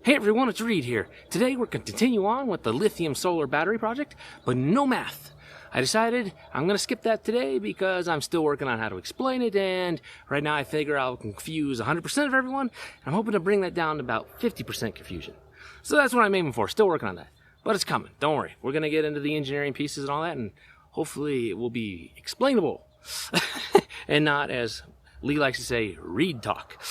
Hey everyone, it's Reed here. Today we're going to continue on with the lithium solar battery project, but no math. I decided I'm going to skip that today because I'm still working on how to explain it, and right now I figure I'll confuse 100% of everyone. I'm hoping to bring that down to about 50% confusion. So that's what I'm aiming for, still working on that. But it's coming, don't worry. We're going to get into the engineering pieces and all that, and hopefully it will be explainable. And not, as Lee likes to say, Reed talk.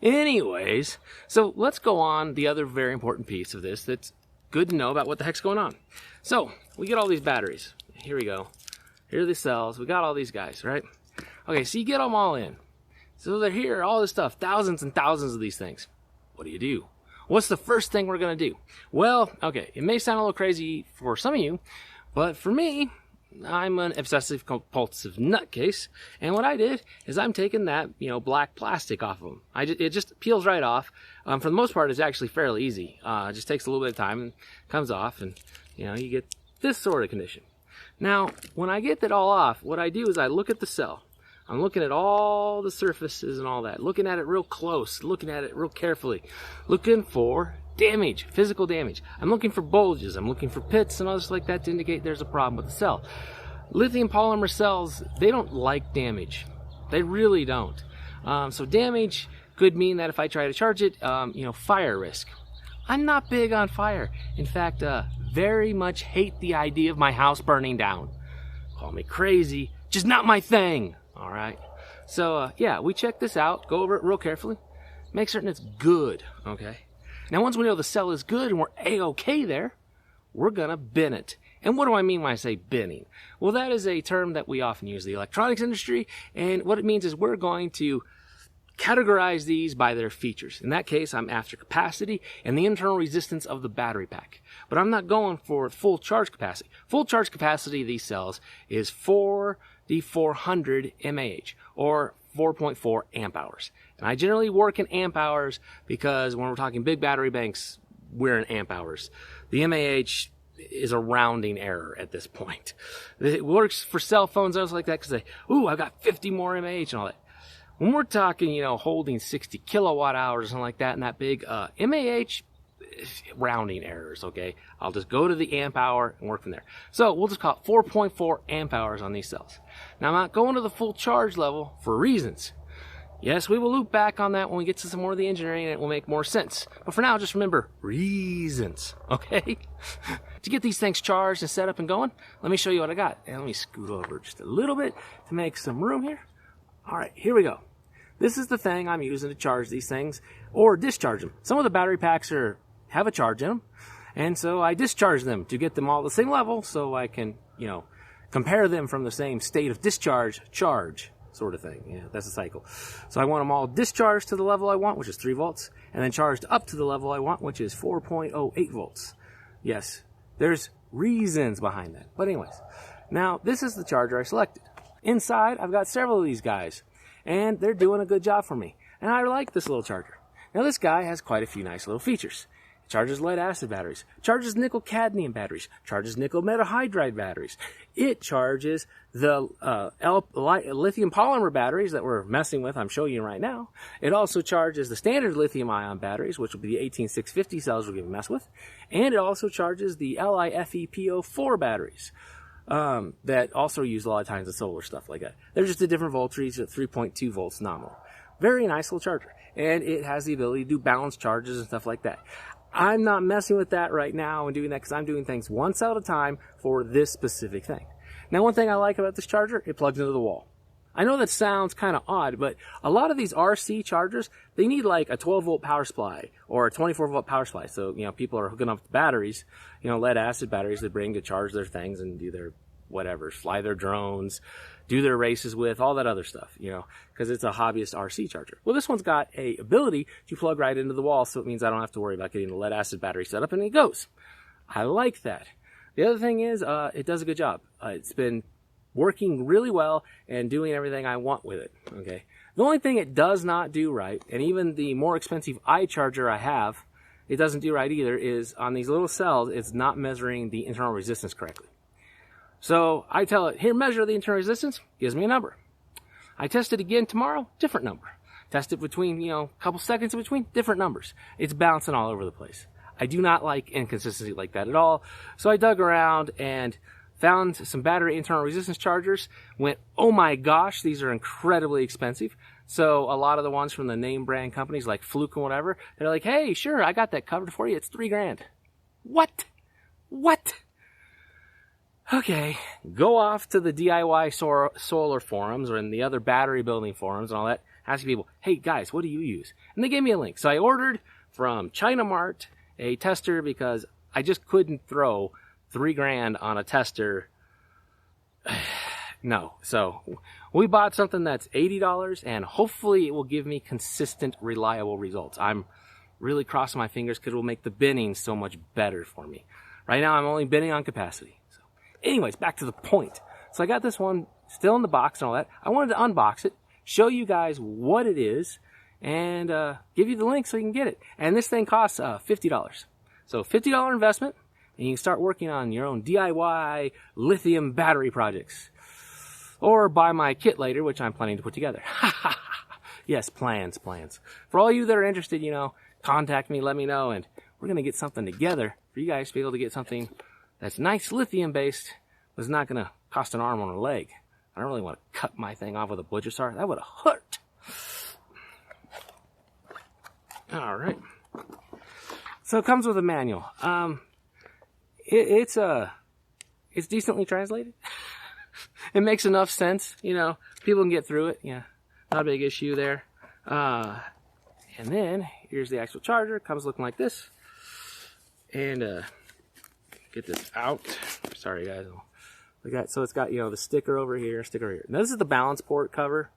Anyways, so let's go on the other very important piece of this that's good to know about what the heck's going on. So, we get all these batteries. Here we go. Here are the cells. We got all these guys, right? Okay, so you get them all in. So they're here, all this stuff, thousands and thousands of these things. What do? What's the first thing we're going to do? Well, okay, it may sound a little crazy for some of you, but for me, I'm an obsessive compulsive nutcase, and what I did is I'm taking that, black plastic off of them. It just peels right off. For the most part, it's actually fairly easy. It just takes a little bit of time and comes off, and you get this sort of condition. Now, when I get that all off, what I do is I look at the cell. I'm looking at all the surfaces and all that, looking at it real close, looking at it real carefully, looking for damage, physical damage. I'm looking for bulges, I'm looking for pits and others like that to indicate there's a problem with the cell. Lithium polymer cells, they don't like damage. They really don't. So damage could mean that if I try to charge it, fire risk. I'm not big on fire. In fact, very much hate the idea of my house burning down. Call me crazy, just not my thing. All right. So, yeah, we check this out, go over it real carefully, make certain it's good, okay? Now, once we know the cell is good and we're A-okay there, we're going to bin it. And what do I mean when I say binning? Well, that is a term that we often use in the electronics industry, and what it means is we're going to categorize these by their features. In that case, I'm after capacity and the internal resistance of the battery pack. But I'm not going for full charge capacity. Full charge capacity of these cells is 400 mAh, or 4.4 amp hours. And I generally work in amp hours because when we're talking big battery banks, we're in amp hours. The mAh is a rounding error at this point. It works for cell phones and stuff like that because I've got 50 more mAh and all that. When we're talking, holding 60 kilowatt hours or something like that, and that big mAh, rounding errors, okay? I'll just go to the amp hour and work from there. So we'll just call it 4.4 amp hours on these cells. Now, I'm not going to the full charge level for reasons. Yes, we will loop back on that when we get to some more of the engineering and it will make more sense. But for now, just remember, reasons, okay? To get these things charged and set up and going, let me show you what I got. And let me scoot over just a little bit to make some room here. All right, here we go. This is the thing I'm using to charge these things or discharge them. Some of the battery packs have a charge in them, and so I discharge them to get them all at the same level so I can, compare them from the same state of discharge, charge, sort of thing. Yeah, that's a cycle. So I want them all discharged to the level I want, which is 3 volts, and then charged up to the level I want, which is 4.08 volts. Yes, there's reasons behind that. But anyways, now this is the charger I selected. Inside, I've got several of these guys, and they're doing a good job for me. And I like this little charger. Now, this guy has quite a few nice little features. It charges lead-acid batteries, charges nickel-cadmium batteries, charges nickel metahydride batteries. It charges the lithium polymer batteries that we're messing with, I'm showing you right now. It also charges the standard lithium-ion batteries, which will be the 18650 cells we're going to mess with. And it also charges the LiFePO4 batteries. That also use a lot of times of solar stuff like that. They're just a different voltage at 3.2 volts nominal. Very nice little charger. And it has the ability to do balanced charges and stuff like that. I'm not messing with that right now and doing that because I'm doing things one cell at a time for this specific thing. Now, one thing I like about this charger, it plugs into the wall. I know that sounds kind of odd, but a lot of these RC chargers, they need like a 12-volt power supply or a 24-volt power supply. So, people are hooking up batteries, lead-acid batteries they bring to charge their things and do their whatever, fly their drones, do their races with, all that other stuff, because it's a hobbyist RC charger. Well, this one's got a ability to plug right into the wall, so it means I don't have to worry about getting the lead-acid battery set up, and it goes. I like that. The other thing is, it does a good job. It's been working really well and doing everything I want with it, okay? The only thing it does not do right, and even the more expensive iCharger I have, it doesn't do right either, is on these little cells, it's not measuring the internal resistance correctly. So I tell it, here, measure the internal resistance, gives me a number. I test it again tomorrow, different number. Test it between, a couple seconds in between, different numbers. It's bouncing all over the place. I do not like inconsistency like that at all. So I dug around and found some battery internal resistance chargers. Went, oh my gosh, these are incredibly expensive. So a lot of the ones from the name brand companies like Fluke and whatever, they're like, hey, sure, I got that covered for you. It's $3,000. What? Okay, go off to the DIY solar forums or in the other battery building forums and all that. Asking people, hey guys, what do you use? And they gave me a link. So I ordered from China Mart a tester because I just couldn't throw $3,000 on a tester. No. So we bought something that's $80 and hopefully it will give me consistent, reliable results. I'm really crossing my fingers because it will make the binning so much better for me. Right now I'm only binning on capacity. So anyways, back to the point. So I got this one still in the box and all that. I wanted to unbox it, show you guys what it is, and give you the link so you can get it. And this thing costs $50. So $50 investment, and you can start working on your own DIY lithium battery projects. Or buy my kit later, which I'm planning to put together. Yes, plans. For all you that are interested, contact me, let me know, and we're going to get something together for you guys to be able to get something that's nice lithium-based, but it's not going to cost an arm or a leg. I don't really want to cut my thing off with a butcher saw. That would have hurt. All right. So it comes with a manual. It's decently translated. It makes enough sense, people can get through it. Yeah, not a big issue there. And then here's the actual charger. It comes looking like this. And get this out. Sorry guys. So it's got, the sticker over here, Now this is the balance port cover.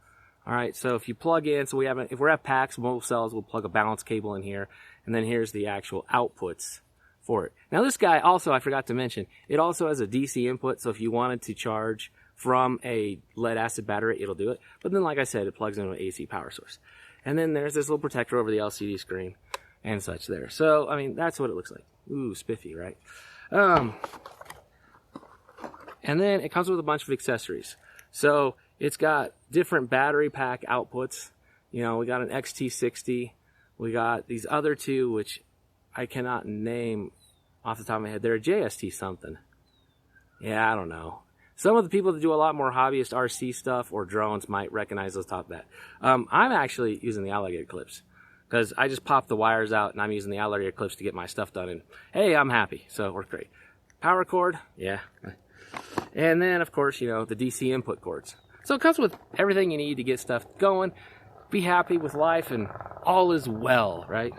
All right, so if you plug in, so if we have packs, mobile cells, we'll plug a balance cable in here, and then here's the actual outputs for it. Now this guy also, I forgot to mention, it also has a DC input, so if you wanted to charge from a lead acid battery, it'll do it. But then, like I said, it plugs into an AC power source. And then there's this little protector over the LCD screen and such there. So, that's what it looks like. Ooh, spiffy, right? And then it comes with a bunch of accessories. So it's got different battery pack outputs. We got an XT60. We got these other two, which I cannot name off the top of my head. They're a JST something. Yeah, I don't know. Some of the people that do a lot more hobbyist RC stuff or drones might recognize those top of that. I'm actually using the alligator clips because I just popped the wires out and I'm using the alligator clips to get my stuff done. And hey, I'm happy. So it worked great. Power cord. Yeah. And then, of course, the DC input cords. So it comes with everything you need to get stuff going, be happy with life, and all is well, right?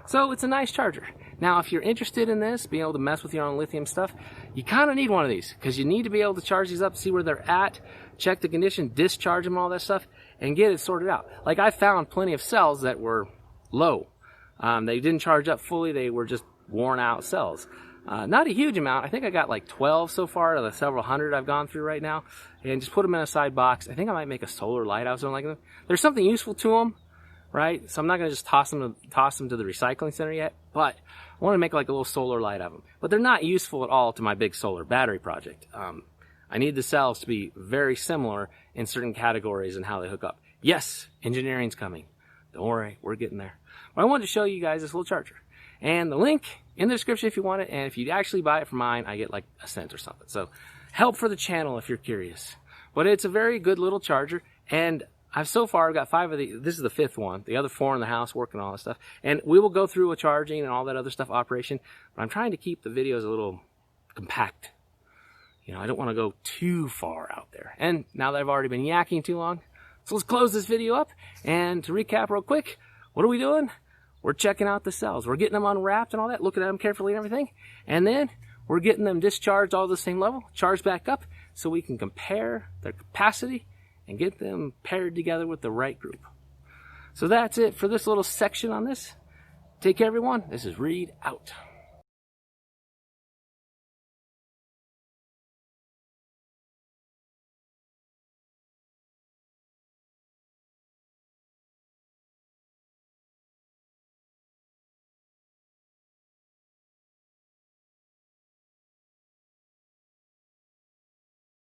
So it's a nice charger. Now, if you're interested in this, being able to mess with your own lithium stuff, you kind of need one of these because you need to be able to charge these up, see where they're at, check the condition, discharge them, and all that stuff, and get it sorted out. Like I found plenty of cells that were low. They didn't charge up fully. They were just worn out cells. Not a huge amount. I think I got like 12 so far of the several hundred I've gone through right now, and just put them in a side box. I think I might make a solar light out of something like that. There's something useful to them, right? So I'm not going to just toss them to the recycling center yet, but I want to make like a little solar light of them. But they're not useful at all to my big solar battery project. I need the cells to be very similar in certain categories and how they hook up. Yes, engineering's coming. Don't worry, we're getting there. But I wanted to show you guys this little charger. And the link in the description if you want it. And if you actually buy it for mine, I get like a cent or something. So help for the channel if you're curious. But it's a very good little charger. And I've got 5 of these. This is the 5th one. The other 4 in the house working on all this stuff. And we will go through a charging and all that other stuff operation. But I'm trying to keep the videos a little compact. I don't want to go too far out there. And now that I've already been yakking too long, so let's close this video up. And to recap real quick, what are we doing? We're checking out the cells. We're getting them unwrapped and all that, looking at them carefully and everything. And then we're getting them discharged all the same level, charged back up, so we can compare their capacity and get them paired together with the right group. So that's it for this little section on this. Take care, everyone. This is Reed out.